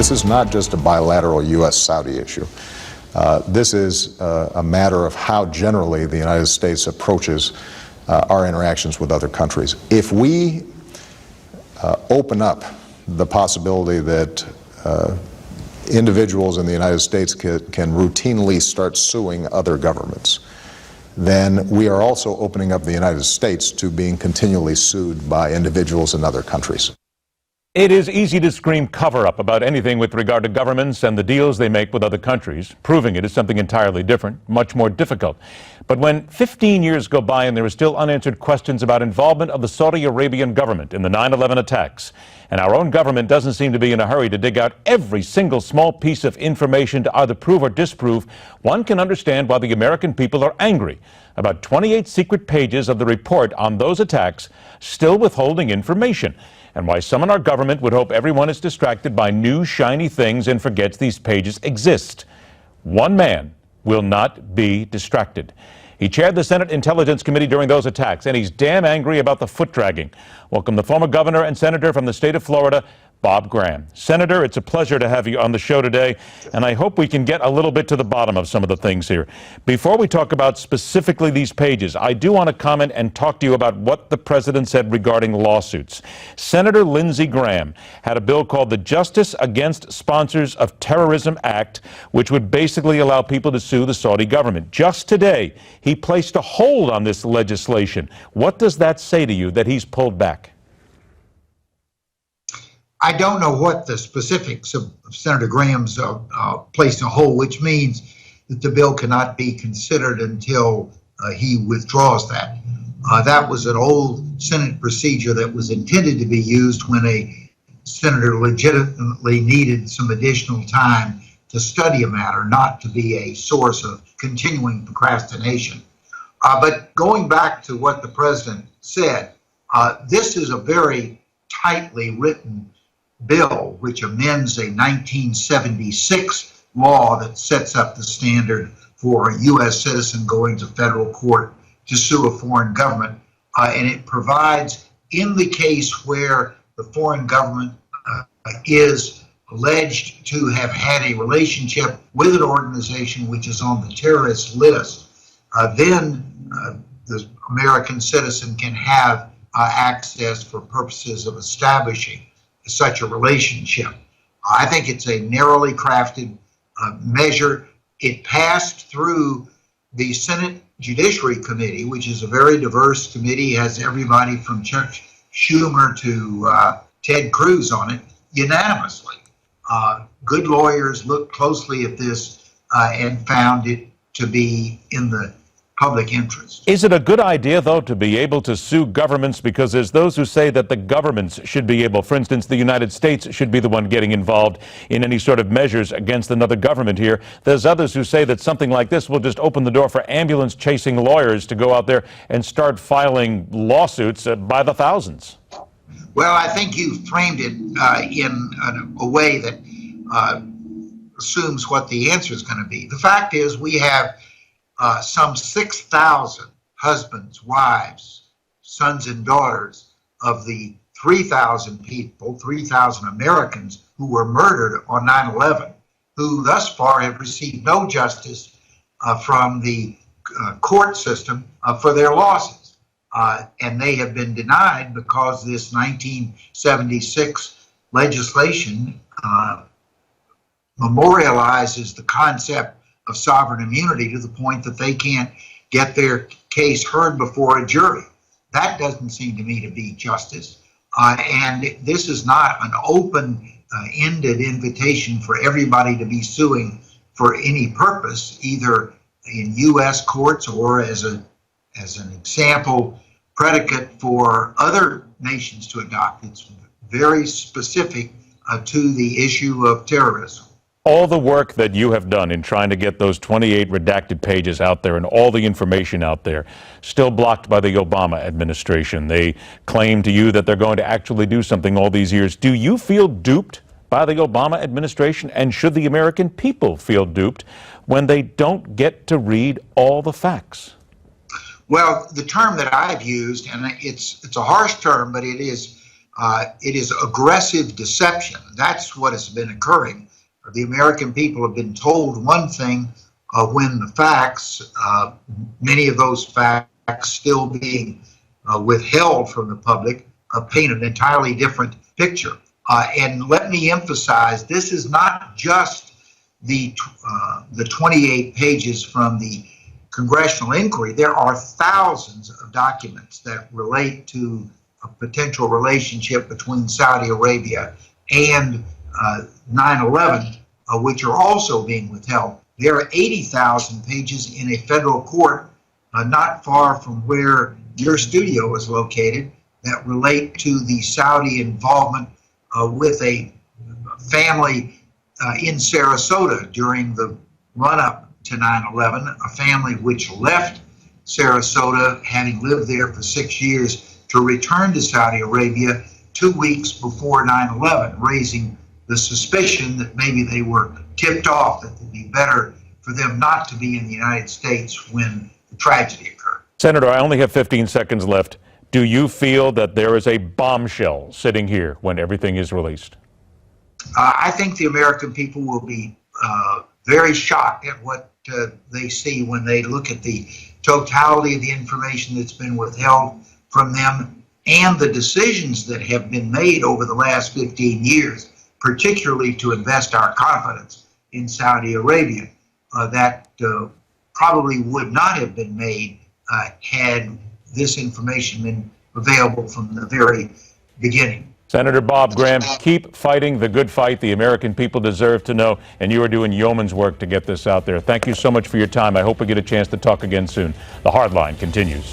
This is not just a bilateral U.S.-Saudi issue. This is a matter of how generally the United States approaches our interactions with other countries. If we open up the possibility that individuals in the United States can routinely start suing other governments, then we are also opening up the United States to being continually sued by individuals in other countries. It is easy to scream cover-up about anything with regard to governments and the deals they make with other countries. Proving it is something entirely different, much more difficult. But when 15 years go by and there are still unanswered questions about involvement of the Saudi Arabian government in the 9/11 attacks, and our own government doesn't seem to be in a hurry to dig out every single small piece of information to either prove or disprove, one can understand why the American people are angry about 28 secret pages of the report on those attacks still withholding information, and why some in our government would hope everyone is distracted by new shiny things and forgets these pages exist. One man will not be distracted. He chaired the Senate Intelligence Committee during those attacks, and he's damn angry about the foot dragging. Welcome the former governor and senator from the state of Florida, Bob Graham. Senator, it's a pleasure to have you on the show today, and I hope we can get a little bit to the bottom of some of the things here. Before we talk about specifically these pages, I do want to comment and talk to you about what the president said regarding lawsuits. Senator Lindsey Graham had a bill called the Justice Against Sponsors of Terrorism Act, which would basically allow people to sue the Saudi government. Just today, he placed a hold on this legislation. What does that say to you that he's pulled back? I don't know what the specifics of Senator Graham's placed a hold, which means that the bill cannot be considered until he withdraws that. That was an old Senate procedure that was intended to be used when a senator legitimately needed some additional time to study a matter, not to be a source of continuing procrastination. But going back to what the president said, this is a very tightly written bill which amends a 1976 law that sets up the standard for a U.S. citizen going to federal court to sue a foreign government. And it provides, in the case where the foreign government is alleged to have had a relationship with an organization which is on the terrorist list, then the American citizen can have access for purposes of establishing such a relationship. I think it's a narrowly crafted measure. It passed through the Senate Judiciary Committee, which is a very diverse committee, has everybody from Chuck Schumer to Ted Cruz on it, unanimously. Good lawyers looked closely at this and found it to be in the public interest. Is it a good idea, though, to be able to sue governments? Because there's those who say that the governments should be able, for instance, the United States should be the one getting involved in any sort of measures against another government here. There's others who say that something like this will just open the door for ambulance-chasing lawyers to go out there and start filing lawsuits by the thousands. Well, I think you framed it in a way that assumes what the answer is going to be. The fact is we have some 6,000 husbands, wives, sons and daughters of the 3,000 people, 3,000 Americans who were murdered on 9/11, who thus far have received no justice from the court system for their losses. And they have been denied because this 1976 legislation memorializes the concept of sovereign immunity to the point that they can't get their case heard before a jury. That doesn't seem to me to be justice. And this is not an open-ended invitation for everybody to be suing for any purpose, either in U.S. courts or as an example predicate for other nations to adopt. It's very specific to the issue of terrorism. All the work that you have done in trying to get those 28 redacted pages out there and all the information out there, still blocked by the Obama administration. They claim to you that they're going to actually do something all these years. Do you feel duped by the Obama administration? And should the American people feel duped when they don't get to read all the facts? Well, the term that I've used, and it's a harsh term, but it is It is aggressive deception. That's what has been occurring. The American people have been told one thing when the facts, many of those facts still being withheld from the public, paint an entirely different picture. And let me emphasize, this is not just the 28 pages from the congressional inquiry. There are thousands of documents that relate to a potential relationship between Saudi Arabia and 9/11, which are also being withheld. There are 80,000 pages in a federal court not far from where your studio is located that relate to the Saudi involvement with a family in Sarasota during the run-up to 9/11, a family which left Sarasota, having lived there for 6 years, to return to Saudi Arabia 2 weeks before 9/11, raising the suspicion that maybe they were tipped off that it would be better for them not to be in the United States when the tragedy occurred. Senator, I only have 15 seconds left. Do you feel that there is a bombshell sitting here when everything is released? I think the American people will be very shocked at what they see when they look at the totality of the information that's been withheld from them and the decisions that have been made over the last 15 years, particularly to invest our confidence in Saudi Arabia, that probably would not have been made had this information been available from the very beginning. Senator Bob Graham, keep fighting the good fight the American people deserve to know, and you are doing yeoman's work to get this out there. Thank you so much for your time. I hope we get a chance to talk again soon. The Hard Line continues.